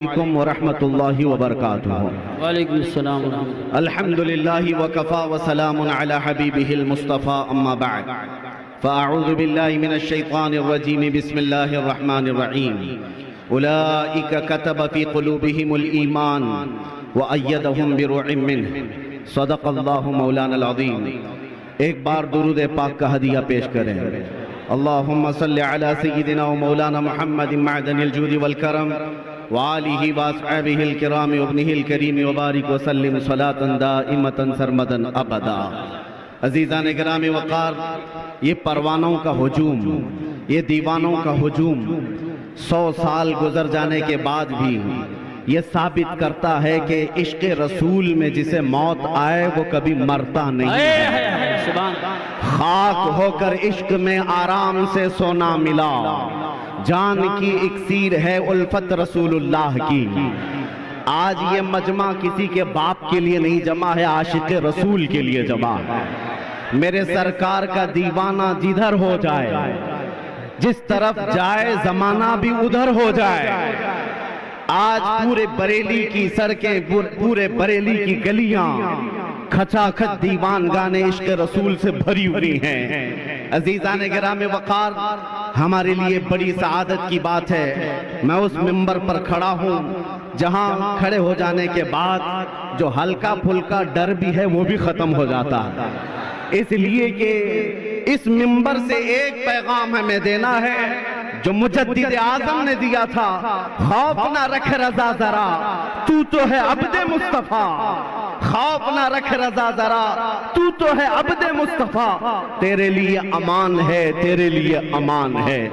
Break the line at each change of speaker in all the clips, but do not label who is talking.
علیکم ورحمۃ اللہ وبرکاتہ۔
وعلیکم السلام ورحمۃ اللہ۔
الحمدللہ وکفا وسلام علی حبیبہ المصطفی اما بعد فاعوذ باللہ من الشیطان الرجیم بسم اللہ الرحمن الرحیم اولئک کتب فی قلوبہم الایمان وأیدہم بروح منہ صدق اللہ مولانا العظیم۔ ایک بار درود پاک کا ہدیہ پیش کریں۔ اللہم صلی علی سیدنا و مولانا محمد معدن الجود والکرم وآلہ واصحابہ الکرام وابنہ الکریم وبارک وسلم صلاة دائمتا سرمدا ابدا۔ عزیزان کرام وقار، یہ پروانوں کا ہجوم، یہ دیوانوں کا ہجوم 100 سال گزر جانے کے بعد بھی یہ ثابت کرتا ہے کہ عشق رسول میں جسے موت آئے وہ کبھی مرتا نہیں ہے۔ خاک ہو کر عشق میں آرام سے سونا ملا، جان کی اکسیر ہے الفت رسول اللہ کی۔ آج یہ مجمع کسی کے باپ کے لیے نہیں جمع ہے، عاشق رسول کے لیے جمع ہے۔ میرے سرکار کا دیوانہ جدھر ہو جائے، جس طرف جائے زمانہ بھی ادھر ہو جائے۔ آج پورے بریلی کی سڑکیں، پورے بریلی کی گلیاں کھچا کھچ دیوان گانے عشق رسول سے بھری ہوئی ہیں۔ عزیزان گرامی وقار، ہمارے لیے بڑی سعادت کی بات ہے میں اس منبر پر کھڑا ہوں جہاں کھڑے ہو جانے کے بعد جو ہلکا پھلکا ڈر بھی ہے وہ بھی ختم ہو جاتا ہے، اس لیے کہ اس منبر سے ایک پیغام ہمیں دینا ہے جو مجدد اعظم نے دیا تھا، خوف نہ رکھ رضا ذرا تو ہے عبد مصطفیٰ، خوف نہ رکھ رضا ذرا تو ہے عبد مصطفیٰ، تیرے لیے امان ہے، تیرے لیے امان ہے۔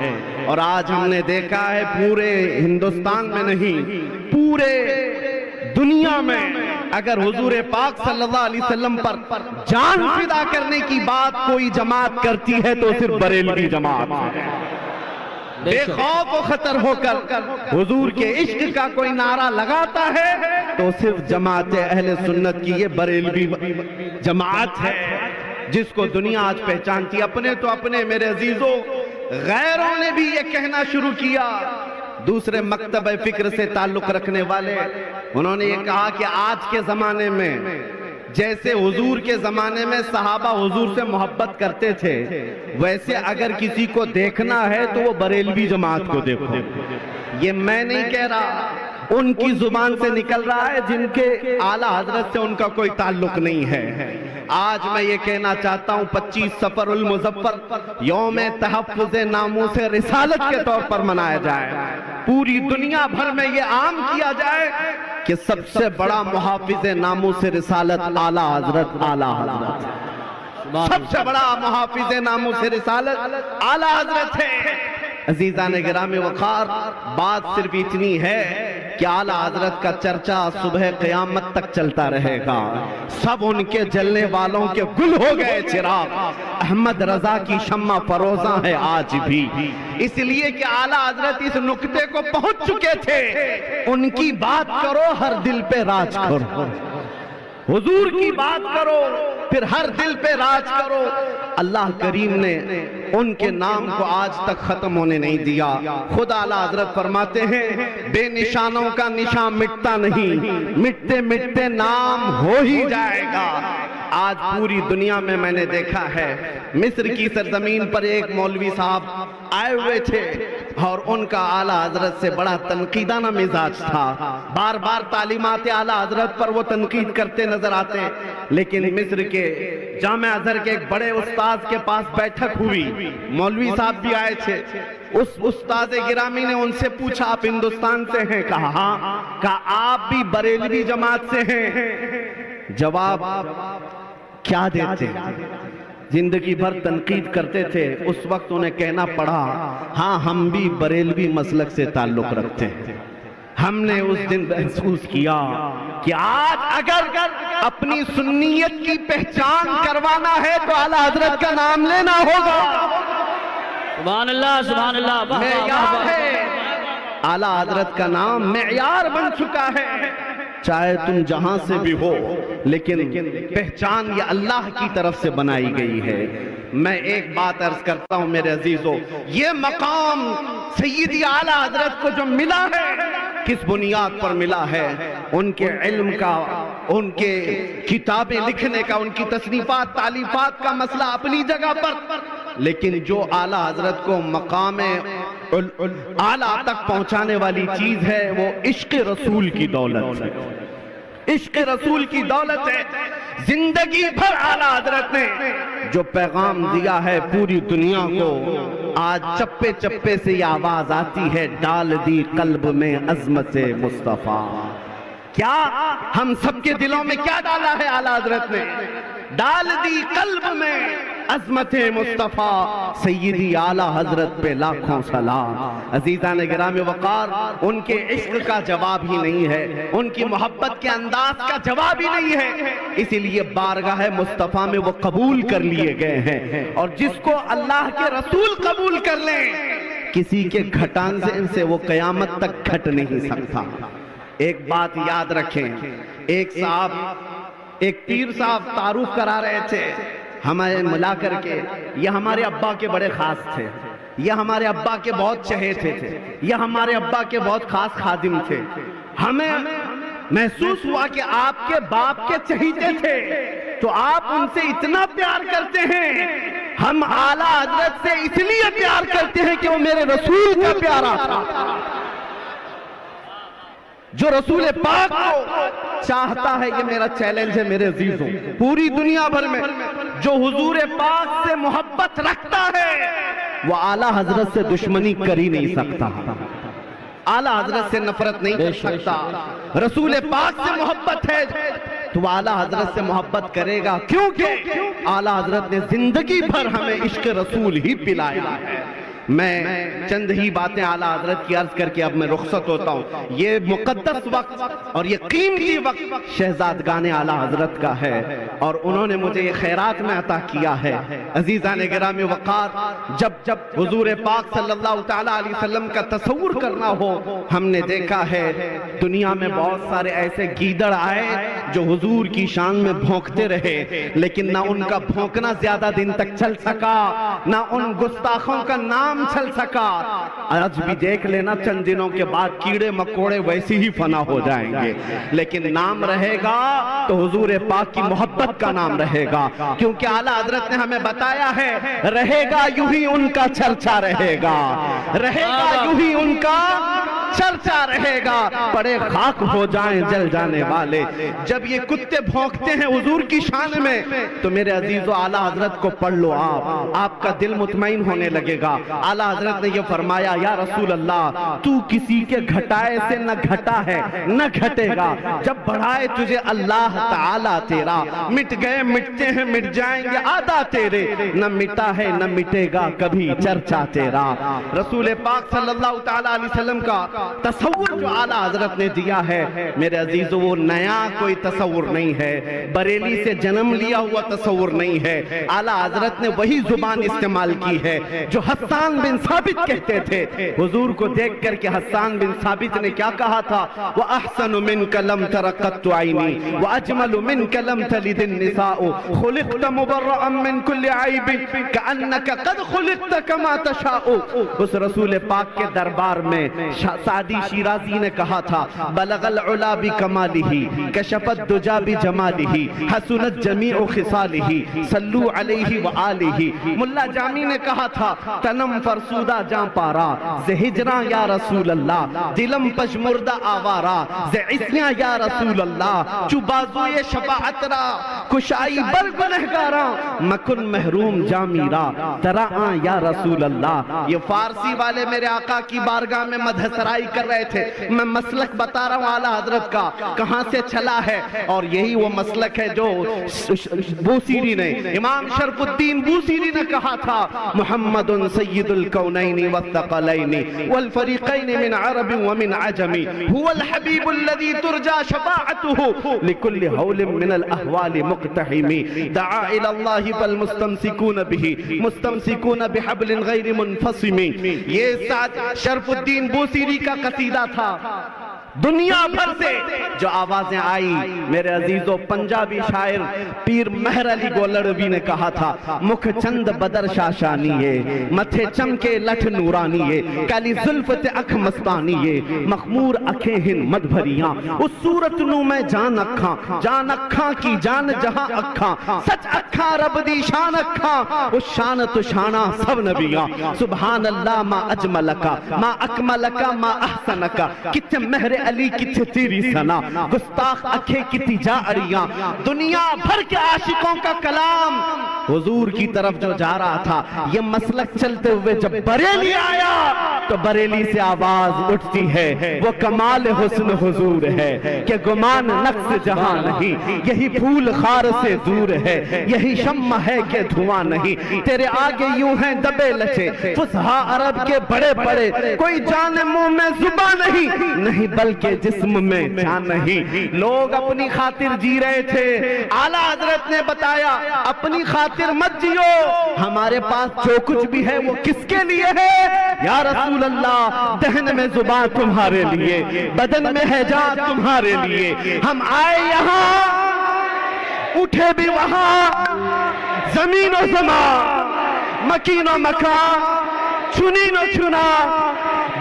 اور آج ہم نے دیکھا ہے پورے ہندوستان میں نہیں، پورے دنیا میں اگر حضور پاک صلی اللہ علیہ وسلم پر جان فدا کرنے کی بات کوئی جماعت کرتی ہے تو صرف بریلوی جماعت ہے۔ بے خوف و خطر ہو کر حضور کے عشق کا کوئی نعرہ لگاتا ہے تو صرف جماعت اہل سنت کی یہ بریلوی جماعت ہے جس کو دنیا آج پہچانتی۔ اپنے تو اپنے میرے عزیزوں، غیروں نے بھی یہ کہنا شروع کیا، دوسرے مکتب فکر سے تعلق رکھنے والے، انہوں نے یہ کہا کہ آج کے زمانے میں جیسے حضور کے زمانے میں صحابہ حضور سے محبت کرتے تھے، ویسے اگر کسی کو دیکھنا ہے تو وہ بریلوی جماعت کو دیکھو۔ یہ میں نہیں کہہ رہا، ان کی زبان سے نکل رہا ہے جن کے اعلیٰ حضرت سے ان کا کوئی تعلق نہیں ہے۔ آج میں یہ کہنا چاہتا ہوں 25 صفر المظفر یوم تحفظ ناموس رسالت کے طور پر منایا جائے، پوری دنیا بھر میں یہ عام کیا جائے کہ سب سے بڑا محافظ ناموس رسالت اعلیٰ حضرت، اعلیٰ حضرت، سب سے بڑا محافظ ناموس رسالت اعلیٰ حضرت ہے۔ عزیزان گرامی وقار، بات صرف اتنی ہے کہ اعلیٰ حضرت کا چرچا صبح قیامت تک چلتا رہے گا۔ سب ان کے جلنے والوں کے گل ہو گئے چراغ، احمد رضا کی شمع فروزاں ہے آج بھی، اس لیے کہ اعلیٰ حضرت اس نقطے کو پہنچ چکے تھے، ان کی بات کرو ہر دل پہ راج کرو، حضور کی بات کرو پھر ہر دل پہ راج کرو۔ اللہ کریم نے ان کے نام کو آج تک ختم ہونے نہیں دیا۔ خود اعلیٰ حضرت فرماتے ہیں بے نشانوں کا نشان مٹتا نہیں، مٹتے مٹتے نام ہو ہی جائے گا۔ آج پوری دنیا میں نے دیکھا ہے، مصر کی سرزمین پر ایک مولوی صاحب آئے ہوئے تھے اور ان کا اعلیٰ حضرت سے بڑا تنقیدانہ مزاج تھا، بار بار تعلیمات اعلیٰ حضرت پر وہ تنقید کرتے نظر آتے، لیکن مصر کے جامعہ ازہر کے ایک بڑے استاذ کے پاس بیٹھک ہوئی، مولوی صاحب بھی آئے تھے، اس استاذ گرامی نے ان سے پوچھا آپ ہندوستان سے ہیں؟ کہا ہاں۔ کہا آپ بھی بریلوی جماعت سے ہیں؟ جواب کیا دیتے؟ زندگی بھر تنقید کرتے تھے، اس وقت انہیں کہنا پڑا ہاں ہم بھی بریلوی مسلک سے تعلق رکھتے ہیں۔ ہم نے اس دن محسوس کیا کہ آج اگر اپنی سنیت کی پہچان کروانا ہے تو اعلیٰ حضرت کا نام لینا ہوگا۔
سبحان اللہ، سبحان اللہ،
معیار ہے، اعلیٰ حضرت کا نام معیار بن چکا ہے، چاہے تم جہاں سے بھی ہو، لیکن پہچان یہ اللہ کی طرف سے بنائی گئی ہے۔ میں ایک بات عرض کرتا ہوں میرے عزیزوں، یہ مقام سیدی اعلیٰ حضرت کو جو ملا ہے کس بنیاد پر ملا ہے؟ ان کے علم کا، ان کے کتابیں لکھنے کا، ان کی تصنیفات تالیفات کا مسئلہ اپنی جگہ پر، لیکن جو اعلیٰ حضرت کو مقام اعلیٰ تک پہنچانے والی چیز ہے وہ عشق رسول کی دولت ہے، عشق رسول کی دولت ہے۔ زندگی بھر اعلیٰ حضرت نے جو پیغام دیا ہے پوری دنیا کو، آج چپے چپے سے یہ آواز آتی ہے، ڈال دی قلب میں عظمت مصطفیٰ۔ کیا ہم سب کے دلوں میں کیا ڈالا ہے اعلیٰ حضرت نے؟ ڈال دی قلب میں عظمت مصطفیٰ، سیدی اعلیٰ حضرت پہ لاکھوں سلام۔ عزیزان گرامی وقار، ان کے عشق کا جواب ہی نہیں ہے، ان کی محبت کے انداز کا جواب ہی نہیں ہے، اسی لیے بارگاہ مصطفیٰ میں وہ قبول کر لیے گئے ہیں، اور جس کو اللہ کے رسول قبول کر لیں، کسی کے گھٹان سے وہ قیامت تک گھٹ نہیں سکتا۔ ایک بات یاد رکھیں، ایک پیر صاحب تعارف کرا رہے تھے ہمیں ملا کر کے، یہ ہمارے ابا کے بڑے خاص تھے، یہ ہمارے ابا کے بہت چہیتے تھے، یہ ہمارے ابا کے بہت خاص خادم تھے۔ ہمیں محسوس ہوا کہ آپ کے باپ کے چہیتے تھے تو آپ ان سے اتنا پیار کرتے ہیں، ہم اعلیٰ حضرت سے اس لیے پیار کرتے ہیں کہ وہ میرے رسول کا پیارا تھا، جو رسول پاک کو چاہتا ہے۔ یہ میرا چیلنج ہے میرے عزیزوں، پوری دنیا بھر میں جو حضور پاک سے محبت رکھتا ہے وہ اعلیٰ حضرت سے دشمنی کر ہی نہیں سکتا، اعلیٰ حضرت سے نفرت نہیں کر سکتا۔ رسول پاک سے محبت ہے تو وہ اعلیٰ حضرت سے محبت کرے گا، کیونکہ اعلیٰ حضرت نے زندگی بھر ہمیں عشق رسول ہی پلایا ہے۔ میں چند ہی باتیں اعلیٰ حضرت کی عرض کر کے اب میں رخصت ہوتا ہوں۔ یہ مقدس وقت اور یہ قیمتی وقت شہزادگان اعلیٰ حضرت کا ہے، اور انہوں نے مجھے یہ خیرات میں عطا کیا ہے۔ عزیزان گرامی وقار، جب حضور پاک صلی اللہ تعالیٰ علیہ وسلم کا تصور کرنا ہو، ہم نے دیکھا ہے دنیا میں بہت سارے ایسے گیدڑ آئے جو حضور کی شان میں بھونکتے رہے، لیکن نہ ان کا بھونکنا زیادہ دن تک چل سکا، نہ ان گستاخوں کا نام چل سکا۔ آج بھی دیکھ لینا، چند دنوں کے بعد کیڑے مکوڑے ویسے ہی فنا ہو جائیں گے، لیکن نام رہے گا تو حضور پاک کی محبت کا نام رہے گا، کیونکہ اعلیٰ حضرت نے ہمیں بتایا ہے، رہے گا یوں ہی ان کا چرچا رہے گا، رہے گا یوں ہی ان کا چرچا رہے گا، پڑے خاک ہو جائیں جل جانے والے۔ جب یہ کتے بھونکتے ہیں حضور کی شان میں تو میرے عزیزو اعلیٰ حضرت کو پڑھ لو، آپ کا دل مطمئن ہونے لگے گا۔ اعلیٰ حضرت نے یہ فرمایا، یا رسول اللہ، تو کسی کے گھٹائے سے نہ گھٹا ہے نہ گھٹے گا، جب بڑھائے تجھے اللہ تعالیٰ تیرا، مٹ گئے مٹتے ہیں مٹ جائیں گے آدھا تیرے، نہ مٹا ہے نہ مٹے گا کبھی چرچا تیرا۔ رسول پاک صلی اللہ تعالیٰ علیہ وسلم کا تصور جو اعلیٰ حضرت نے دیا ہے میرے عزیزو، وہ نیا کوئی تصور نہیں ہے، بریلی سے جنم لیا ہوا تصور نہیں ہے۔ اعلیٰ حضرت نے وہی زبان استعمال کی ہے جو حسان بن ثابت کہتے تھے۔ حضور کو دیکھ کر کے حسان بن ثابت نے کیا کہا تھا؟ وَأَحْسَنُ مِنْكَ لَمْ تَرَ قَطُّ عَيْنِي وَأَجْمَلُ مِنْكَ لَمْ تَلِدِ النِّسَاءُ خُلِقْتَ مُبَرَّأً مِنْ كُلِّ عَيْبٍ كَأَنَّكَ قَدْ خُلِقْتَ كَمَا تَشَاءُ۔ اس رسول پاک کے دربار میں سعدی شیرازی نے کہا تھا، بلغ العلا بکمالہ کشف الدجا بجمالہ حسنت جمیع خصالہ صلو علیہ وآلہ۔ ملا جامی نے کہا تھا، تنم فرسودہ جان پارا زِ ہجراں یا رسول اللہ، دلم پشمردہ آوارا زِ عصیاں یا رسول اللہ، چو بازوئے شفاعت را کشائی بر گنہگاراں، مکن محروم جامیرا تراں یا رسول اللہ۔ یہ فارسی والے میرے آقا کی بارگاہ میں مدح سرائی کر رہے تھے، میں مسلک بتا رہا ہوں اعلیٰ حضرت کا کہاں سے چلا ہے، اور یہی وہ مسلک ہے جو بوسیری نے، امام شرف الدین بوسیری نے کہا تھا، محمد سید الکونین والثقلین والفریقین من عرب ومن عجم، هو الحبیب الذی ترجى شفاعته لكل حول من الاحوال مقتحم، دعا الى اللہ فالمستمسکون به مستمسکون بحبل غیر منفصم۔ یہ شرف الدین بوسیری کا قصیدہ تھا، دنیا بھر سے جو آوازیں آئی، میرے عزیزو پنجابی شاعر پیر مہر علی گولڑوی نے کہا تھا، مکھ چند بدر شاشانیے، متھے چمکے لٹھ نورانیے، کالی زلفت اکھ مستانیے، مخمور اکھیں ہن مد بھریاں، اس صورت نو میں جان اکھاں کی جان جہاں اکھاں، سچ اکھاں رب دی شان اکھاں، اس شان تو شانہ سب نبیاں، سبحان اللہ ما اجملکا ما اکملکا ما احسنکا، کتنے مہر علی کتنے تیری سنا، گستاخ اکھے کتی جا اڑیاں، دنیا بھر کے عاشقوں کا کلام حضور کی طرف جو جا رہا تھا، یہ مسلک چلتے ہوئے جب بریلی آیا تو بریلی سے آواز اٹھتی ہے، وہ کمال حسن حضور ہے کہ گمان نقص جہاں نہیں، یہی پھول خار سے دور ہے، یہی شمع ہے کہ دھواں نہیں، تیرے آگے یوں ہیں دبے لچے فصحا عرب کے بڑے بڑے، کوئی جان منہ میں زبان نہیں بلکہ جسم میں جان نہیں، لوگ اپنی خاطر جی رہے تھے، اعلیٰ حضرت نے بتایا اپنی خاطر مت جیو، ہمارے پاس جو کچھ بھی ہے وہ کس کے لیے ہے؟ یا رسول اللہ، دہن میں زبان تمہارے لیے، بدن میں ہے جان تمہارے لیے، ہم آئے یہاں اٹھے بھی وہاں، زمین و زمان، مکین و مکان، چنین و چنا،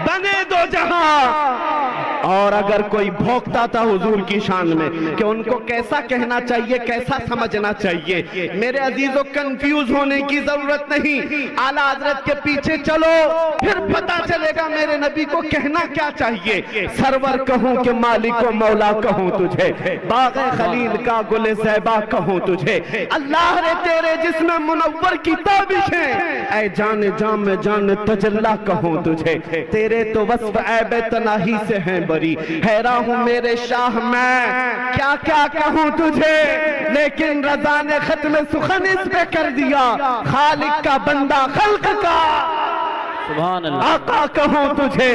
بنے دو جہاں۔ اور اگر کوئی بھوکتا تھا حضور کی شان میں کہ ان کو کیسا کہنا چاہیے، کیسا سمجھنا چاہیے، میرے عزیزوں کنفیوز ہونے کی ضرورت نہیں، اعلیٰ حضرت کے پیچھے چلو پھر پتا چلے گا میرے نبی کو کہنا کیا چاہیے۔ سرور کہوں کہ مالک و مولا کہوں تجھے، باغ خلیل کا گل زیبا کہوں تجھے، اللہ نے تیرے جسم منور کی تابشیں، اے جان جام میں جان تجلا کہوں تجھے، تیرے تو وصف عیب تناہی سے ہیں بری، حیران ہوں میرے شاہ میں کیا کیا کہوں تجھے، لیکن رضا نے ختم سخن اس پہ کر دیا، خالق کا بندہ خلق کا
سبحان اللہ،
آقا کہوں تجھے۔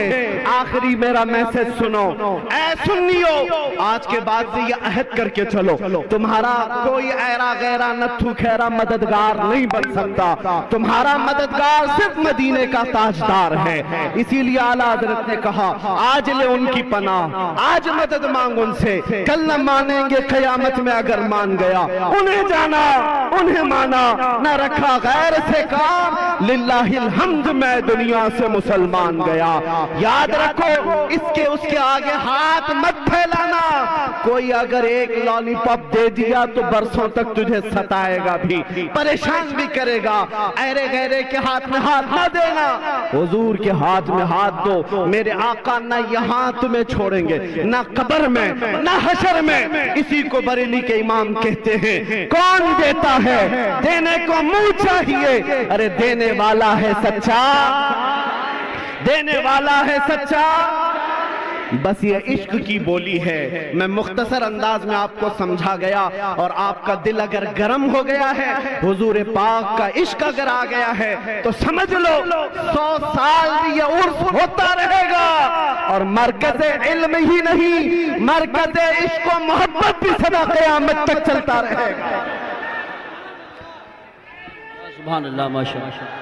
آخری میرا میسج سنو اے سنیو، آج کے بعد سے یہ عہد کر کے چلو، تمہارا کوئی ایرا غیرہ نتھو خیرہ مددگار نہیں بن سکتا، تمہارا مددگار صرف مدینے کا تاجدار ہے۔ اسی لیے اعلیٰ حضرت نے کہا آج لے ان کی پناہ، آج مدد مانگ ان سے، کل نہ مانیں گے قیامت میں اگر مان گیا، انہیں جانا انہیں مانا، نہ رکھا غیر سے کام، للہ الحمد میں دنیا سے مسلمان گیا۔ یاد رکھو اس کے آگے ہاتھ مت پھیلانا، کوئی اگر ایک لالی پاپ دے دیا تو برسوں تک تجھے ستائے گا بھی، پریشان بھی کرے گا، ایرے غیرے کے ہاتھ میں ہاتھ نہ دینا، حضور کے ہاتھ میں ہاتھ دو، میرے آقا نہ یہاں تمہیں چھوڑیں گے، نہ قبر میں نہ حشر میں۔ اسی کو بریلی کے امام کہتے ہیں کون دیتا ہے دینے کو منہ چاہیے، ارے دینے والا ہے سچا، دینے والا ہے سچا۔ بس یہ عشق کی بولی ہے، میں مختصر انداز میں آپ کو سمجھا گیا، اور آپ کا دل اگر گرم ہو گیا ہے، حضور پاک کا عشق اگر آ گیا ہے تو سمجھ لو 100 سال بھی یہ عرس ہوتا رہے گا، اور مرکز علم ہی نہیں، مرکز عشق و محبت بھی سدا قیامت تک چلتا رہے گا۔
سبحان اللہ، ماشاءاللہ۔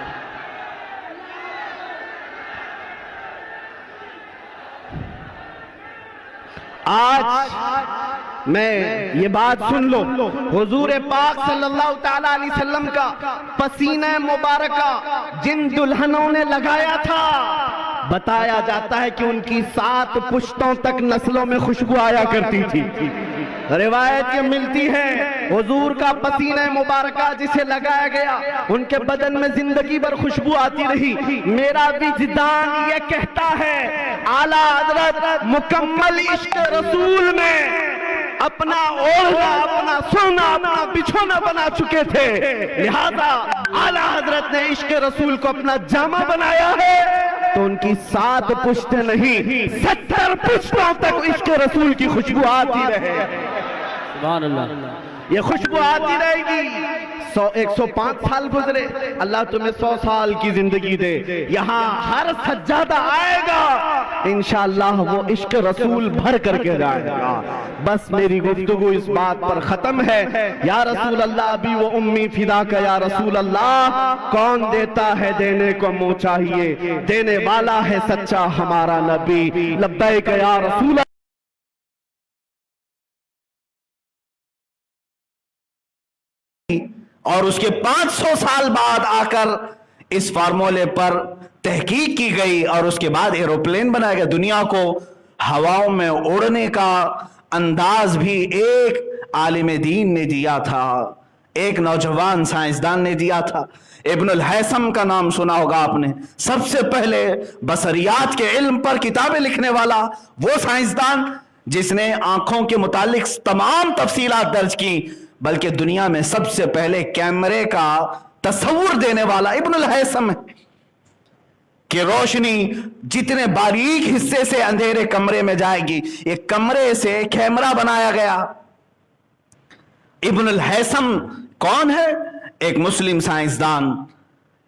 آج میں یہ بات سن لو، حضور پاک صلی اللہ تعالیٰ علیہ وسلم کا پسینہ مبارکہ جن دلہنوں نے لگایا تھا، بتایا جاتا ہے کہ ان کی 7 پشتوں تک نسلوں میں خوشبو آیا کرتی تھی۔ روایت یہ ملتی ہے حضور کا پسینہ مبارکہ جسے لگایا گیا ان کے بدن میں زندگی بھر خوشبو آتی رہی۔ میرا وجدان یہ کہتا ہے اعلیٰ حضرت مکمل عشق رسول میں اپنا اوڑھنا، اپنا سونا، اپنا بچھونا بنا چکے تھے، لہذا اعلیٰ حضرت نے عشق رسول کو اپنا جامہ بنایا ہے، تو ان کی 7 پشتیں نہیں 70 پشتوں تک عشق رسول کی خوشبو آتی رہے۔
سبحان اللہ،
یہ خوشبو آتی رہے گی۔ 105 سال گزرے، اللہ تمہیں 100 سال کی زندگی دے، یہاں ہر سجادہ آئے گا انشاءاللہ وہ عشق رسول بھر کر کے جائے گا۔ بس میری گفتگو اس بات پر ختم ہے، یا رسول اللہ ابھی وہ امی فدا کا، یا رسول اللہ کون دیتا ہے دینے کو منہ چاہیے، دینے والا ہے سچا ہمارا نبی، لبیک یا رسول اللہ۔
اور اس کے 500 سال بعد آ کر اس فارمولے پر تحقیق کی گئی اور اس کے بعد ایروپلین بنایا گیا. دنیا کو ہواؤں میں اڑنے کا انداز بھی ایک عالم دین نے دیا تھا, ایک نوجوان سائنسدان نے دیا تھا. ابن الہیثم کا نام سنا ہوگا آپ نے, سب سے پہلے بصریات کے علم پر کتابیں لکھنے والا وہ سائنسدان جس نے آنکھوں کے متعلق تمام تفصیلات درج کی, بلکہ دنیا میں سب سے پہلے کیمرے کا تصور دینے والا ابن الہیثم ہے کہ روشنی جتنے باریک حصے سے اندھیرے کمرے میں جائے گی, ایک کمرے سے کیمرہ بنایا گیا. ابن الہیثم کون ہے؟ ایک مسلم سائنسدان.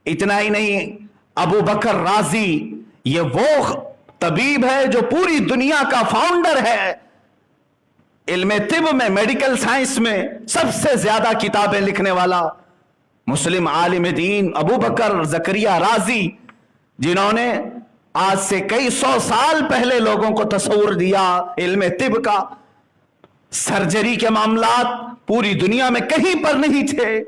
اتنا ہی نہیں, ابو بکر رازی یہ وہ طبیب ہے جو پوری دنیا کا فاؤنڈر ہے. علم طب میں, میڈیکل سائنس میں سب سے زیادہ کتابیں لکھنے والا مسلم عالم دین ابو بکر زکریا رازی, جنہوں نے آج سے کئی 100 سال پہلے لوگوں کو تصور دیا علم طب کا. سرجری کے معاملات پوری دنیا میں کہیں پر نہیں تھے.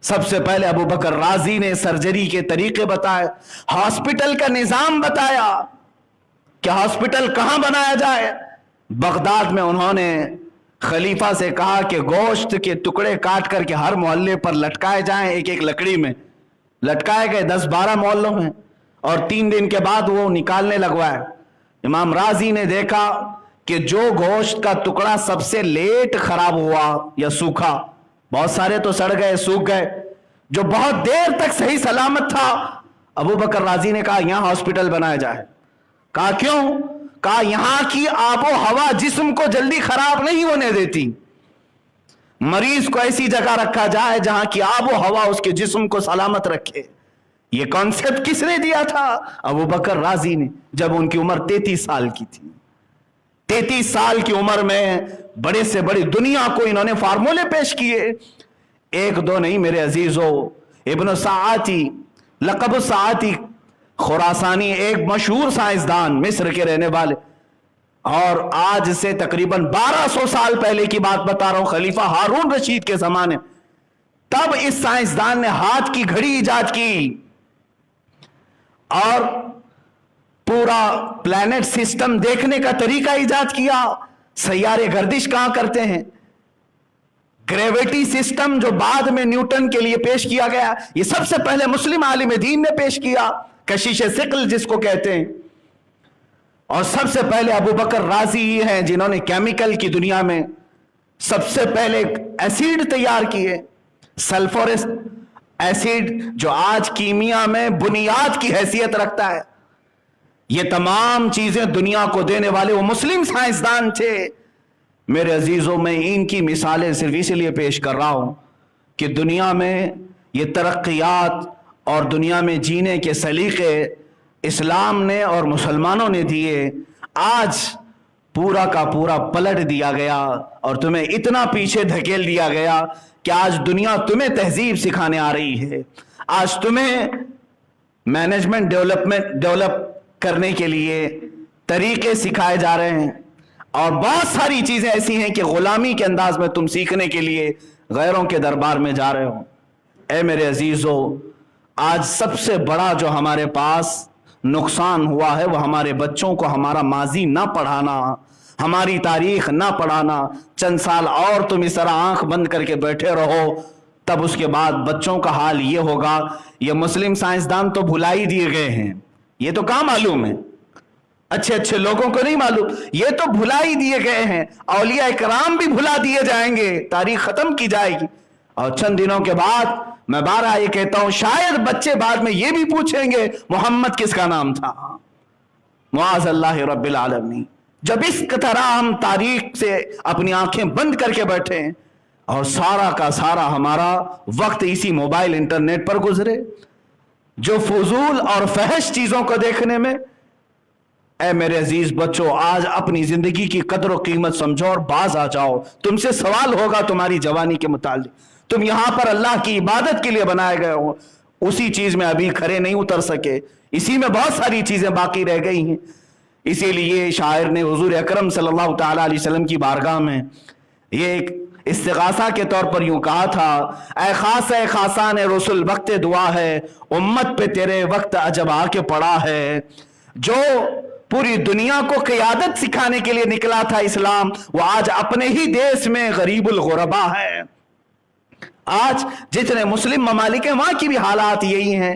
سب سے پہلے ابو بکر رازی نے سرجری کے طریقے بتائے, ہاسپٹل کا نظام بتایا کہ ہاسپٹل کہاں بنایا جائے. بغداد میں انہوں نے خلیفہ سے کہا کہ گوشت کے ٹکڑے کاٹ کر کے ہر محلے پر لٹکائے جائیں, ایک ایک لکڑی میں لٹکائے گئے 10-12 محلوں میں, اور 3 دن کے بعد وہ نکالنے لگوائے. امام رازی نے دیکھا کہ جو گوشت کا ٹکڑا سب سے لیٹ خراب ہوا یا سوکھا, بہت سارے تو سڑ گئے سوکھ گئے, جو بہت دیر تک صحیح سلامت تھا, ابو بکر رازی نے کہا یہاں ہاسپٹل بنایا جائے. کہا کیوں؟ کہا یہاں کی آب و ہوا جسم کو جلدی خراب نہیں ہونے دیتی, مریض کو ایسی جگہ رکھا جائے جہاں کی آب و ہوا اس کے جسم کو سلامت رکھے. یہ کانسیپٹ کس نے دیا تھا؟ ابو بکر رازی نے, جب ان کی عمر 33 سال کی تھی. 33 سال کی عمر میں بڑے سے بڑی دنیا کو انہوں نے فارمولے پیش کیے. ایک دو نہیں میرے عزیزو, ابن ساعتی, لقب ساعتی خراسانی, ایک مشہور سائنسدان مصر کے رہنے والے, اور آج سے تقریباً 1200 سال پہلے کی بات بتا رہا ہوں, خلیفہ ہارون رشید کے زمانے, تب اس سائنسدان نے ہاتھ کی گھڑی ایجاد کی اور پورا پلانٹ سسٹم دیکھنے کا طریقہ ایجاد کیا. سیارے گردش کہاں کرتے ہیں, گریویٹی سسٹم جو بعد میں نیوٹن کے لیے پیش کیا گیا, یہ سب سے پہلے مسلم عالم دین نے پیش کیا, کشش ثقل جس کو کہتے ہیں. اور سب سے پہلے ابو بکر رازی ہی ہیں جنہوں نے کیمیکل کی دنیا میں سب سے پہلے ایسیڈ تیار کیے, سلفورس ایسیڈ جو آج کیمیا میں بنیاد کی حیثیت رکھتا ہے. یہ تمام چیزیں دنیا کو دینے والے وہ مسلم سائنسدان تھے. میرے عزیزوں, میں ان کی مثالیں صرف اس لیے پیش کر رہا ہوں کہ دنیا میں یہ ترقیات اور دنیا میں جینے کے سلیقے اسلام نے اور مسلمانوں نے دیے, آج پورا کا پورا پلٹ دیا گیا اور تمہیں اتنا پیچھے دھکیل دیا گیا کہ آج دنیا تمہیں تہذیب سکھانے آ رہی ہے. آج تمہیں مینجمنٹ ڈیولپ کرنے کے لیے طریقے سکھائے جا رہے ہیں, اور بہت ساری چیزیں ایسی ہیں کہ غلامی کے انداز میں تم سیکھنے کے لیے غیروں کے دربار میں جا رہے ہو. اے میرے عزیزو, آج سب سے بڑا جو ہمارے پاس نقصان ہوا ہے وہ ہمارے بچوں کو ہمارا ماضی نہ پڑھانا, ہماری تاریخ نہ پڑھانا. چند سال اور تم اس طرح آنکھ بند کر کے بیٹھے رہو, تب اس کے بعد بچوں کا حال یہ ہوگا, یہ مسلم سائنسدان تو بھلا ہی دیے گئے ہیں, یہ تو کہاں معلوم ہے, اچھے اچھے لوگوں کو نہیں معلوم, یہ تو بھلا ہی دیے گئے ہیں. اولیاء کرام بھی بھلا دیے جائیں گے, تاریخ ختم کی جائے گی, اور چند دنوں کے بعد میں بارہ یہ کہتا ہوں شاید بچے بعد میں یہ بھی پوچھیں گے محمد کس کا نام تھا. معاذ اللہ رب العالمین. جب اس طرح ہم تاریخ سے اپنی آنکھیں بند کر کے بیٹھے ہیں اور سارا کا سارا ہمارا وقت اسی موبائل انٹرنیٹ پر گزرے, جو فضول اور فحش چیزوں کو دیکھنے میں, اے میرے عزیز بچوں, آج اپنی زندگی کی قدر و قیمت سمجھو اور باز آ جاؤ. تم سے سوال ہوگا تمہاری جوانی کے متعلق. تم یہاں پر اللہ کی عبادت کے لیے بنائے گئے ہو, اسی چیز میں ابھی کھڑے نہیں اتر سکے, اسی میں بہت ساری چیزیں باقی رہ گئی ہیں. اسی لیے شاعر نے حضور اکرم صلی اللہ تعالی علیہ وسلم کی بارگاہ میں یہ ایک استغاثہ کے طور پر یوں کہا تھا، اے خاص اے خاصان رسول وقت دعا ہے، امت پہ تیرے وقت عجب آ کے پڑا ہے۔ جو پوری دنیا کو قیادت سکھانے کے لیے نکلا تھا اسلام، وہ آج اپنے ہی دیش میں غریب الغربا ہے۔ آج جتنے مسلم ممالک ہیں وہاں کی بھی حالات یہی ہیں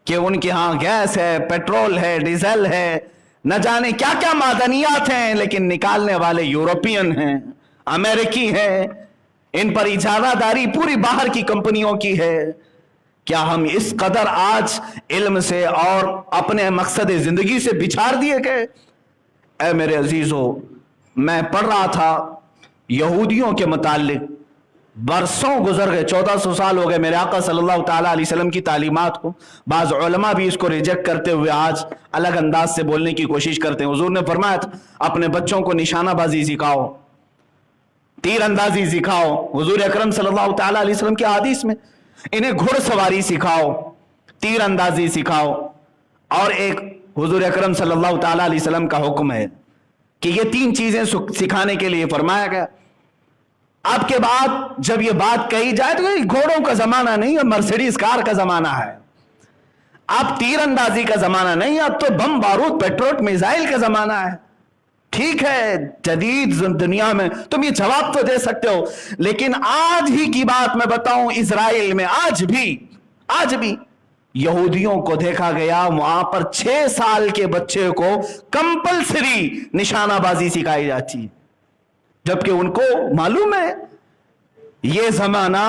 کہ ان کے ہاں گیس ہے، پیٹرول ہے، ڈیزل ہے، نہ جانے کیا کیا معدنیات ہیں، لیکن نکالنے والے یورپین ہیں، امریکی ہیں، ان پر اجارہ داری پوری باہر کی کمپنیوں کی ہے۔ کیا ہم اس قدر آج علم سے اور اپنے مقصد زندگی سے بچھاڑ دیے گئے؟ اے میرے عزیزو، میں پڑھ رہا تھا یہودیوں کے متعلق، برسوں گزر گئے، 1400 سال ہو گئے میرے آقا صلی اللہ تعالیٰ علیہ وسلم کی تعلیمات کو۔ بعض علماء بھی اس کو ریجیکٹ کرتے ہوئے آج الگ انداز سے بولنے کی کوشش کرتے ہیں۔ حضور نے فرمایا تھا اپنے بچوں کو نشانہ بازی سکھاؤ، تیر اندازی سکھاؤ۔ حضور اکرم صلی اللہ تعالیٰ علیہ وسلم کی حدیث میں انہیں گھڑ سواری سکھاؤ، تیر اندازی سکھاؤ، اور ایک حضور اکرم صلی اللہ تعالیٰ علیہ وسلم کا حکم ہے کہ یہ 3 چیزیں سکھانے کے لیے فرمایا گیا۔ اب کے بعد جب یہ بات کہی جائے تو یہ گھوڑوں کا زمانہ نہیں ہے، مرسیڈیز کار کا زمانہ ہے، اب تیر اندازی کا زمانہ نہیں، اب تو بم بارود پیٹرول میزائل کا زمانہ ہے۔ ٹھیک ہے، جدید دنیا میں تم یہ جواب تو دے سکتے ہو، لیکن آج ہی کی بات میں بتاؤں، اسرائیل میں آج بھی یہودیوں کو دیکھا گیا وہاں پر 6 سال کے بچے کو کمپلسری نشانہ بازی سکھائی جاتی ہے، جبکہ ان کو معلوم ہے یہ زمانہ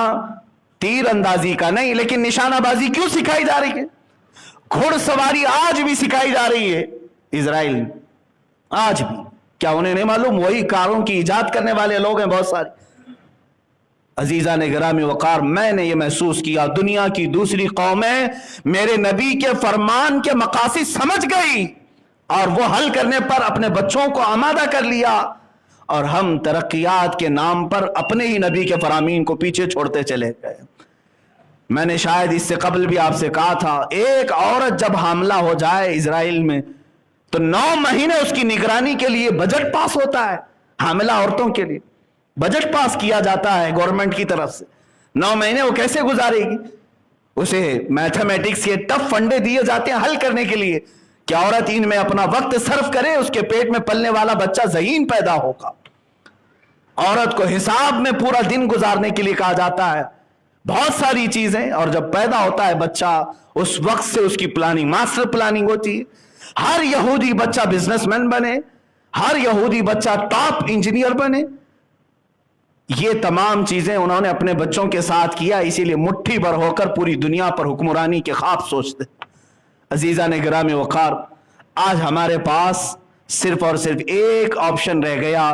تیر اندازی کا نہیں، لیکن نشانہ بازی کیوں سکھائی جا رہی ہے؟ گھڑ سواری آج بھی سکھائی جا رہی ہے اسرائیل میں، آج بھی۔ کیا انہیں نہیں معلوم وہی کاروں کی ایجاد کرنے والے لوگ ہیں بہت سارے؟ عزیزان گرامی وقار، میں نے یہ محسوس کیا دنیا کی دوسری قومیں میرے نبی کے فرمان کے مقاصد سمجھ گئی اور وہ حل کرنے پر اپنے بچوں کو آمادہ کر لیا، اور ہم ترقیات کے نام پر اپنے ہی نبی کے فرامین کو پیچھے چھوڑتے چلے گئے۔ میں نے شاید اس سے قبل بھی آپ سے کہا تھا، ایک عورت جب حاملہ ہو جائے اسرائیل میں تو 9 مہینے اس کی نگرانی کے لیے بجٹ پاس ہوتا ہے، حاملہ عورتوں کے لیے بجٹ پاس کیا جاتا ہے گورنمنٹ کی طرف سے۔ 9 مہینے وہ کیسے گزارے گی؟ اسے میتھمیٹکس کے ٹف فنڈے دیے جاتے ہیں حل کرنے کے لیے کہ عورت ان میں اپنا وقت صرف کرے، اس کے پیٹ میں پلنے والا بچہ ذہین پیدا ہوگا۔ عورت کو حساب میں پورا دن گزارنے کے لیے کہا جاتا ہے، بہت ساری چیزیں، اور جب پیدا ہوتا ہے بچہ اس وقت سے اس کی پلاننگ، ماسٹر پلاننگ ہوتی ہے۔ ہر یہودی بچہ بزنس مین بنے، ہر یہودی بچہ ٹاپ انجینئر بنے، یہ تمام چیزیں انہوں نے اپنے بچوں کے ساتھ کیا، اسی لیے مٹھی بھر ہو کر پوری دنیا پر حکمرانی کے خواب سوچتے۔ عزیزان گرامی وقار، آج ہمارے پاس صرف اور صرف ایک آپشن رہ گیا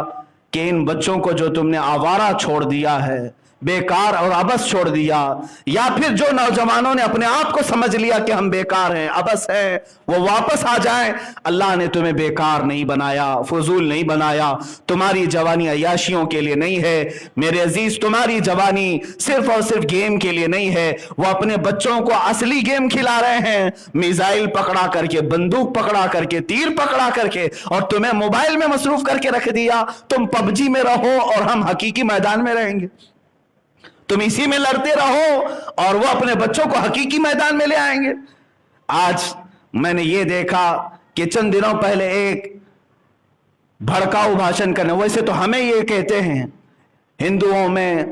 کہ ان بچوں کو جو تم نے آوارہ چھوڑ دیا ہے، بیکار اور عبث چھوڑ دیا، یا پھر جو نوجوانوں نے اپنے آپ کو سمجھ لیا کہ ہم بیکار ہیں، عبث ہیں، وہ واپس آ جائیں۔ اللہ نے تمہیں بیکار نہیں بنایا، فضول نہیں بنایا، تمہاری جوانی عیاشیوں کے لیے نہیں ہے میرے عزیز، تمہاری جوانی صرف اور صرف گیم کے لیے نہیں ہے۔ وہ اپنے بچوں کو اصلی گیم کھلا رہے ہیں، میزائل پکڑا کر کے، بندوق پکڑا کر کے، تیر پکڑا کر کے، اور تمہیں موبائل میں مصروف کر کے رکھ دیا۔ تم پب جی میں رہو اور ہم حقیقی میدان میں رہیں گے، تم اسی میں لڑتے رہو اور وہ اپنے بچوں کو حقیقی میدان میں لے آئیں گے۔ آج میں نے یہ دیکھا کہ چند دنوں پہلے ایک بھڑکاؤ بھاشن کرنے، ویسے تو ہمیں یہ کہتے ہیں ہندوؤں میں،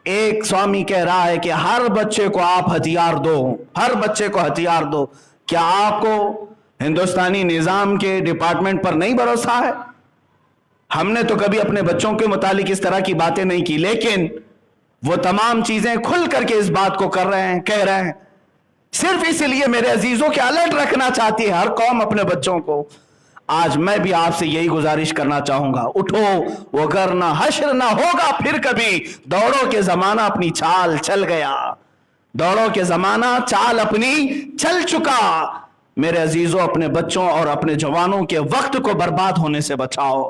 ایک سوامی کہہ رہا ہے کہ ہر بچے کو آپ ہتھیار دو، ہر بچے کو ہتھیار دو۔ کیا آپ کو ہندوستانی نظام کے ڈپارٹمنٹ پر نہیں بھروسہ ہے؟ ہم نے تو کبھی اپنے بچوں کے متعلق اس طرح کی باتیں نہیں کی، لیکن وہ تمام چیزیں کھل کر کے اس بات کو کر رہے ہیں، کہہ رہے ہیں۔ صرف اس لیے میرے عزیزوں کے الرٹ رکھنا چاہتی ہے ہر قوم اپنے بچوں کو۔ آج میں بھی آپ سے یہی گزارش کرنا چاہوں گا، اٹھو وگرنہ حشر نہ ہوگا پھر کبھی، دوڑو کے زمانہ اپنی چال چل گیا، دوڑو کے زمانہ چال اپنی چل چکا۔ میرے عزیزوں، اپنے بچوں اور اپنے جوانوں کے وقت کو برباد ہونے سے بچاؤ،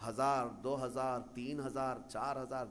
1000, 2000, 3000, 4000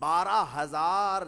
12,000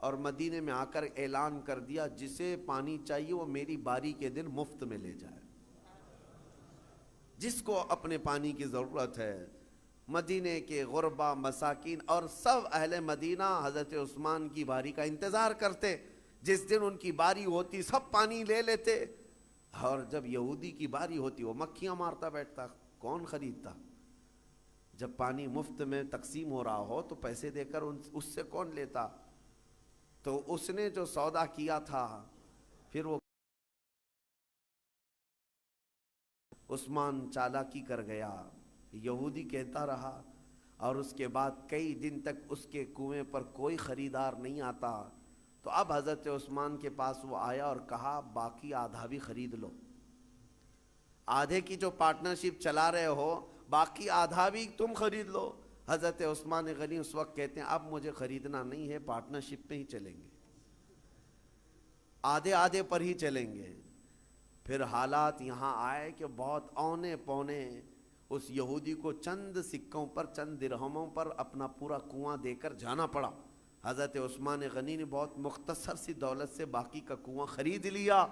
اور مدینے میں آ کر اعلان کر دیا جسے پانی چاہیے وہ میری باری کے دن مفت میں لے جائے، جس کو اپنے پانی کی ضرورت ہے۔ مدینے کے غربا، مساکین اور سب اہل مدینہ حضرت عثمان کی باری کا انتظار کرتے، جس دن ان کی باری ہوتی سب پانی لے لیتے، اور جب یہودی کی باری ہوتی وہ مکھیاں مارتا بیٹھتا، کون خریدتا؟ جب پانی مفت میں تقسیم ہو رہا ہو تو پیسے دے کر اس سے کون لیتا؟ تو اس نے جو سودا کیا تھا پھر وہ عثمان چالاکی کر گیا، یہودی کہتا رہا، اور اس کے بعد کئی دن تک اس کے کنویں پر کوئی خریدار نہیں آتا۔ تو اب حضرت عثمان کے پاس وہ آیا اور کہا باقی آدھا بھی خرید لو، آدھے کی جو پارٹنرشپ چلا رہے ہو باقی آدھا بھی تم خرید لو۔ حضرت عثمان غنی اس وقت کہتے ہیں اب مجھے خریدنا نہیں ہے، پارٹنرشپ میں ہی چلیں گے، آدھے آدھے پر ہی چلیں گے۔ پھر حالات یہاں آئے کہ بہت اونے پونے اس یہودی کو چند سکوں پر، چند درہموں پر اپنا پورا کنواں دے کر جانا پڑا۔ حضرت عثمان غنی نے بہت مختصر سی دولت سے باقی کا کنواں خرید لیا،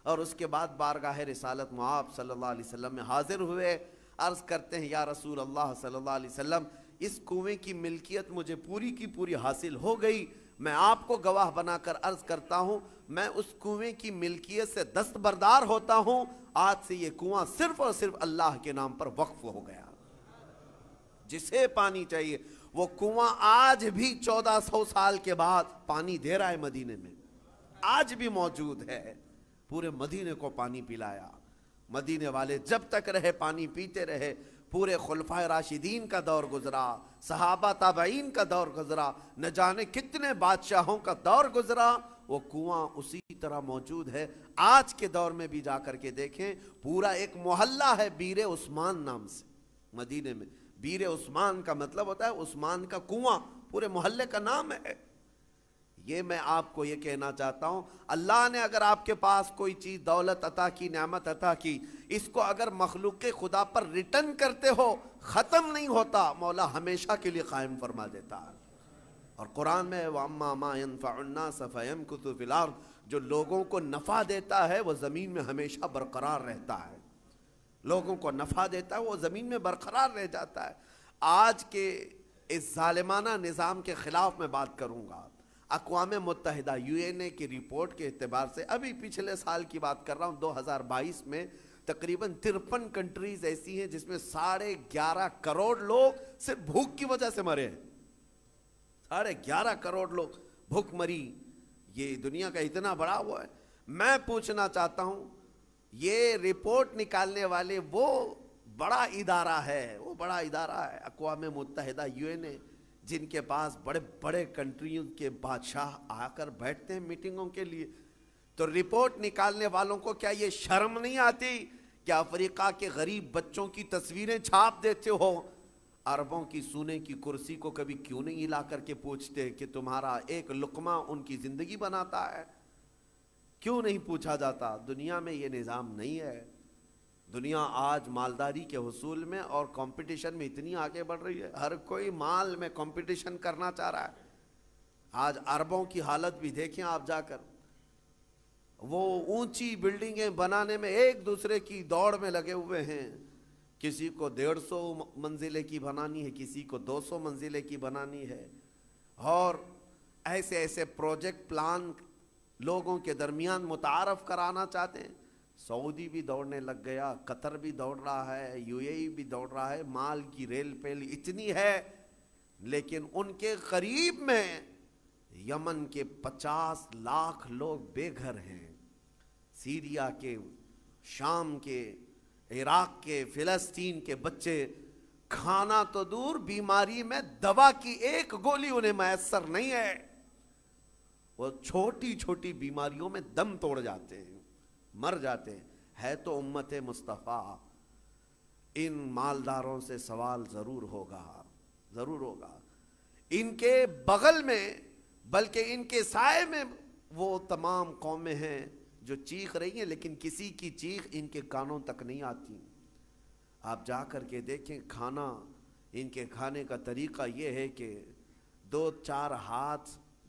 اور اس کے بعد بارگاہ رسالت مآب صلی اللہ علیہ وسلم میں حاضر ہوئے، عرض کرتے ہیں یا رسول اللہ صلی اللہ علیہ وسلم اس کنویں کی ملکیت مجھے پوری کی پوری حاصل ہو گئی، میں آپ کو گواہ بنا کر عرض کرتا ہوں میں اس کنویں کی ملکیت سے دستبردار ہوتا ہوں، آج سے یہ کنواں صرف اور صرف اللہ کے نام پر وقف ہو گیا۔ جسے پانی چاہیے وہ کنواں آج بھی 1400 سال کے بعد پانی دے رہا ہے، مدینے میں آج بھی موجود ہے، پورے مدینے کو پانی پلایا۔ مدینے والے جب تک رہے پانی پیتے رہے، پورے خلفائے راشدین کا دور گزرا، صحابہ تابعین کا دور گزرا، نہ جانے کتنے بادشاہوں کا دور گزرا، وہ کنواں اسی طرح موجود ہے۔ آج کے دور میں بھی جا کر کے دیکھیں، پورا ایک محلہ ہے بیر عثمان نام سے مدینے میں۔ بیر عثمان کا مطلب ہوتا ہے عثمان کا کنواں، پورے محلے کا نام ہے۔ یہ میں آپ کو یہ کہنا چاہتا ہوں، اللہ نے اگر آپ کے پاس کوئی چیز دولت عطا کی، نعمت عطا کی، اس کو اگر مخلوق خدا پر ریٹرن کرتے ہو ختم نہیں ہوتا، مولا ہمیشہ کے لیے قائم فرما دیتا ہے۔ اور قرآن میں وَأَمَّا مَا يَنْفَعُ النَّاسَ فَيَمْكُثُ فِي الْأَرْضِ، جو لوگوں کو نفع دیتا ہے وہ زمین میں ہمیشہ برقرار رہتا ہے، لوگوں کو نفع دیتا ہے وہ زمین میں برقرار رہ جاتا ہے۔ آج کے اس ظالمانہ نظام کے خلاف میں بات کروں گا۔ اقوام متحدہ UN کی رپورٹ کے اعتبار سے، ابھی پچھلے سال کی بات کر رہا ہوں، 2022 میں تقریباً 53 کنٹریز ایسی ہیں جس میں 11.5 کروڑ لوگ صرف بھوک کی وجہ سے مرے ہیں۔ 11.5 کروڑ لوگ بھوک مری، یہ دنیا کا اتنا بڑا وہ ہے۔ میں پوچھنا چاہتا ہوں یہ رپورٹ نکالنے والے وہ بڑا ادارہ ہے، اقوام متحدہ UN، جن کے پاس بڑے بڑے کنٹریوں کے بادشاہ آ کر بیٹھتے ہیں میٹنگوں کے لیے، تو رپورٹ نکالنے والوں کو کیا یہ شرم نہیں آتی کہ افریقہ کے غریب بچوں کی تصویریں چھاپ دیتے ہو؟ عربوں کی سونے کی کرسی کو کبھی کیوں نہیں ہلا کر کے پوچھتے کہ تمہارا ایک لقمہ ان کی زندگی بناتا ہے؟ کیوں نہیں پوچھا جاتا؟ دنیا میں یہ نظام نہیں ہے۔ دنیا آج مالداری کے حصول میں اور کمپٹیشن میں اتنی آگے بڑھ رہی ہے، ہر کوئی مال میں کمپٹیشن کرنا چاہ رہا ہے۔ آج عربوں کی حالت بھی دیکھیں آپ جا کر، وہ اونچی بلڈنگیں بنانے میں ایک دوسرے کی دوڑ میں لگے ہوئے ہیں، کسی کو 150 منزلے کی بنانی ہے، کسی کو 200 منزلے کی بنانی ہے، اور ایسے ایسے پروجیکٹ پلان لوگوں کے درمیان متعارف کرانا چاہتے ہیں۔ سعودی بھی دوڑنے لگ گیا، قطر بھی دوڑ رہا ہے، UAE بھی دوڑ رہا ہے، مال کی ریل پیل اتنی ہے، لیکن ان کے قریب میں یمن کے 50 لاکھ لوگ بے گھر ہیں، سیریا کے، شام کے، عراق کے، فلسطین کے بچے کھانا تو دور، بیماری میں دوا کی ایک گولی انہیں میسر نہیں ہے، وہ چھوٹی چھوٹی بیماریوں میں دم توڑ جاتے ہیں، مر جاتے ہیں۔ ہے تو امت مصطفیٰ، ان مالداروں سے سوال ضرور ہوگا۔ ان کے بغل میں بلکہ ان کے سائے میں وہ تمام قومیں ہیں جو چیخ رہی ہیں، لیکن کسی کی چیخ ان کے کانوں تک نہیں آتی۔ آپ جا کر کے دیکھیں، کھانا ان کے کھانے کا طریقہ یہ ہے کہ 2-4 ہاتھ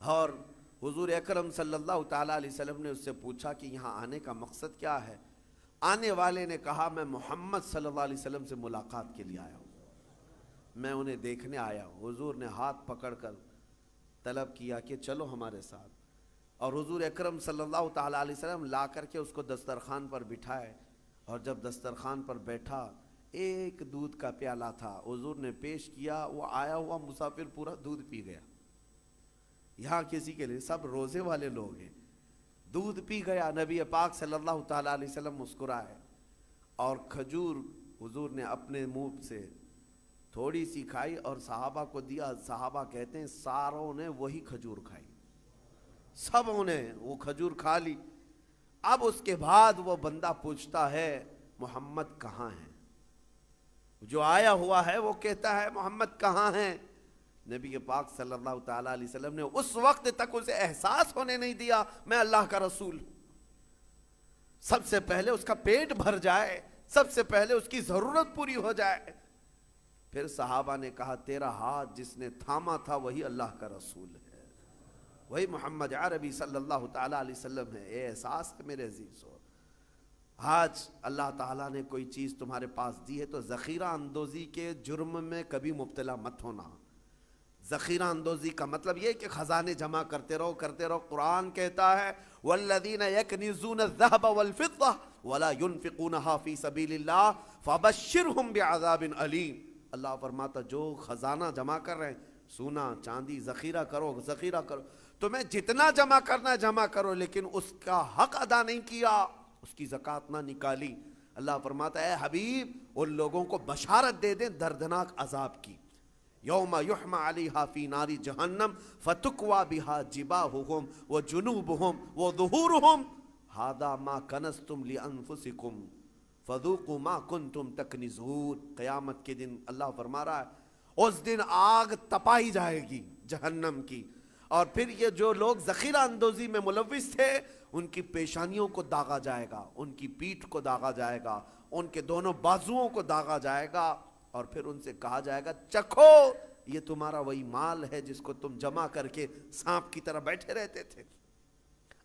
اور حضور اکرم صلی اللہ تعالیٰ علیہ وسلم نے اس سے پوچھا کہ یہاں آنے کا مقصد کیا ہے؟ آنے والے نے کہا میں محمد صلی اللہ علیہ وسلم سے ملاقات کے لیے آیا ہوں، میں انہیں دیکھنے آیا ہوں۔ حضور نے ہاتھ پکڑ کر طلب کیا کہ چلو ہمارے ساتھ، اور حضور اکرم صلی اللہ تعالیٰ علیہ وسلم لا کر کے اس کو دسترخوان پر بٹھائے، اور جب دسترخوان پر بیٹھا ایک دودھ کا پیالہ تھا، حضور نے پیش کیا، وہ آیا ہوا مسافر پورا دودھ پی گیا۔ یہاں کسی کے لیے سب روزے والے لوگ ہیں، دودھ پی گیا۔ نبی پاک صلی اللہ تعالیٰ علیہ وسلم مسکرائے، اور کھجور حضور نے اپنے منہ سے تھوڑی سی کھائی اور صحابہ کو دیا۔ صحابہ کہتے ہیں ساروں نے وہی کھجور کھائی، سبوں نے وہ کھجور کھا لی۔ اب اس کے بعد وہ بندہ پوچھتا ہے محمد کہاں ہیں؟ جو آیا ہوا ہے وہ کہتا ہے محمد کہاں ہیں؟ نبی پاک صلی اللہ تعالیٰ علیہ وسلم نے اس وقت تک اسے احساس ہونے نہیں دیا میں اللہ کا رسول۔ سب سے پہلے اس کا پیٹ بھر جائے، سب سے پہلے اس کی ضرورت پوری ہو جائے۔ پھر صحابہ نے کہا تیرا ہاتھ جس نے تھاما تھا وہی اللہ کا رسول ہے، وہی محمد عربی صلی اللہ تعالیٰ علیہ وسلم ہے۔ اے احساس ہے میرے عزیزو، آج اللہ تعالیٰ نے کوئی چیز تمہارے پاس دی ہے تو ذخیرہ اندوزی کے جرم میں کبھی مبتلا مت ہونا۔ ذخیرہ اندوزی کا مطلب یہ کہ خزانے جمع کرتے رہو کرتے رہو۔ قرآن کہتا ہے والذین یکنزون الذهب والفضة ولا ينفقونها في سبیل اللہ فبشرهم بعذاب علیم۔ اللہ فرماتا جو خزانہ جمع کر رہے ہیں، سونا چاندی ذخیرہ کرو ذخیرہ کرو، تمہیں جتنا جمع کرنا ہے جمع کرو، لیکن اس کا حق ادا نہیں کیا، اس کی زکوٰۃ نہ نکالی۔ اللہ فرماتا ہے اے حبیب ان لوگوں کو بشارت دے دیں دردناک عذاب کی۔ یوم یحمى علیہا فی نار جہنم فتکوی بہا جباہہم وجنوبہم وظہورہم ھذا ما کنزتم لانفسکم فذوقوا ما کنتم تکنزون۔ قیامت کے دن اللہ فرما رہا ہے اس دن آگ تپائی جائے گی جہنم کی، اور پھر یہ جو لوگ ذخیرہ اندوزی میں ملوث تھے ان کی پیشانیوں کو داغا جائے گا، ان کی پیٹھ کو داغا جائے گا، ان کے دونوں بازوؤں کو داغا جائے گا، اور پھر ان سے کہا جائے گا چکھو یہ تمہارا وہی مال ہے جس کو تم جمع کر کے سانپ کی طرح بیٹھے رہتے تھے۔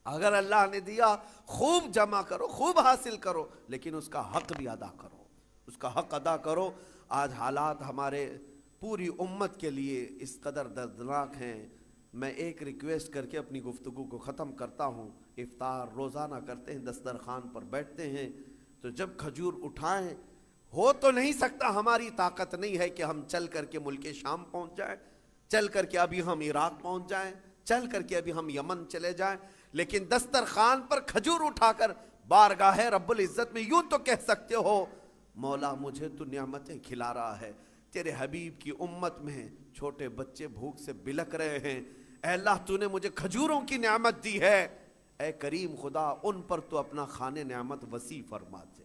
اگر اللہ نے دیا خوب جمع کرو، خوب حاصل کرو، لیکن اس کا حق بھی ادا کرو، اس کا حق ادا کرو۔ آج حالات ہمارے پوری امت کے لیے اس قدر دردناک ہیں۔ میں ایک ریکویسٹ کر کے اپنی گفتگو کو ختم کرتا ہوں۔ افطار روزانہ کرتے ہیں، دسترخوان پر بیٹھتے ہیں، تو جب کھجور اٹھائیں، ہو تو نہیں سکتا، ہماری طاقت نہیں ہے کہ ہم چل کر کے ملک شام پہنچ جائیں، چل کر کے ابھی ہم عراق پہنچ جائیں، چل کر کے ابھی ہم یمن چلے جائیں، لیکن دسترخوان پر کھجور اٹھا کر بارگاہ رب العزت میں یوں تو کہہ سکتے ہو مولا مجھے تو نعمتیں کھلا رہا ہے، تیرے حبیب کی امت میں چھوٹے بچے بھوک سے بلک رہے ہیں، اے اللہ تو نے مجھے کھجوروں کی نعمت دی ہے، اے کریم خدا ان پر تو اپنا خانے نعمت وسیع فرما دے،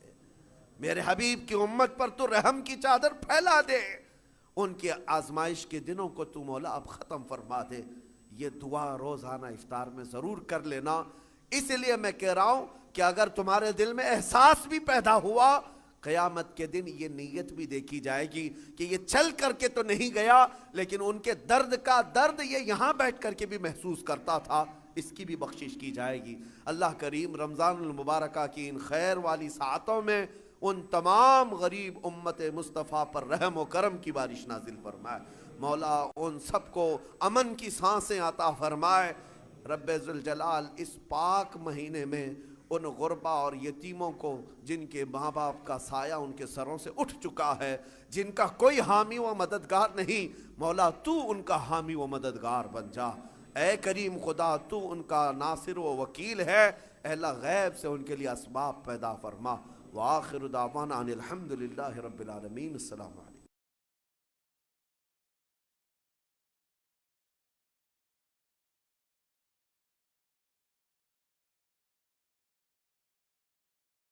میرے حبیب کی امت پر تو رحم کی چادر پھیلا دے، ان کے آزمائش کے دنوں کو تو مولا اب ختم فرما دے۔ یہ دعا روزانہ افطار میں ضرور کر لینا۔ اس لیے میں کہہ رہا ہوں کہ اگر تمہارے دل میں احساس بھی پیدا ہوا، قیامت کے دن یہ نیت بھی دیکھی جائے گی کہ یہ چل کر کے تو نہیں گیا، لیکن ان کے درد کا درد یہ یہاں بیٹھ کر کے بھی محسوس کرتا تھا، اس کی بھی بخشش کی جائے گی۔ اللہ کریم رمضان المبارکہ کی ان خیر والی ساعتوں میں ان تمام غریب امت مصطفیٰ پر رحم و کرم کی بارش نازل فرمائے، مولا ان سب کو امن کی سانسیں عطا فرمائے۔ رب ذوالجلال اس پاک مہینے میں ان غربا اور یتیموں کو جن کے ماں باپ کا سایہ ان کے سروں سے اٹھ چکا ہے، جن کا کوئی حامی و مددگار نہیں، مولا تو ان کا حامی و مددگار بن جا۔ اے کریم خدا تو ان کا ناصر و وکیل ہے، اے اللہ غیب سے ان کے لیے اسباب پیدا فرما۔ وآخر دعوانا ان الحمد للہ رب العالمین۔ السلام علیکم۔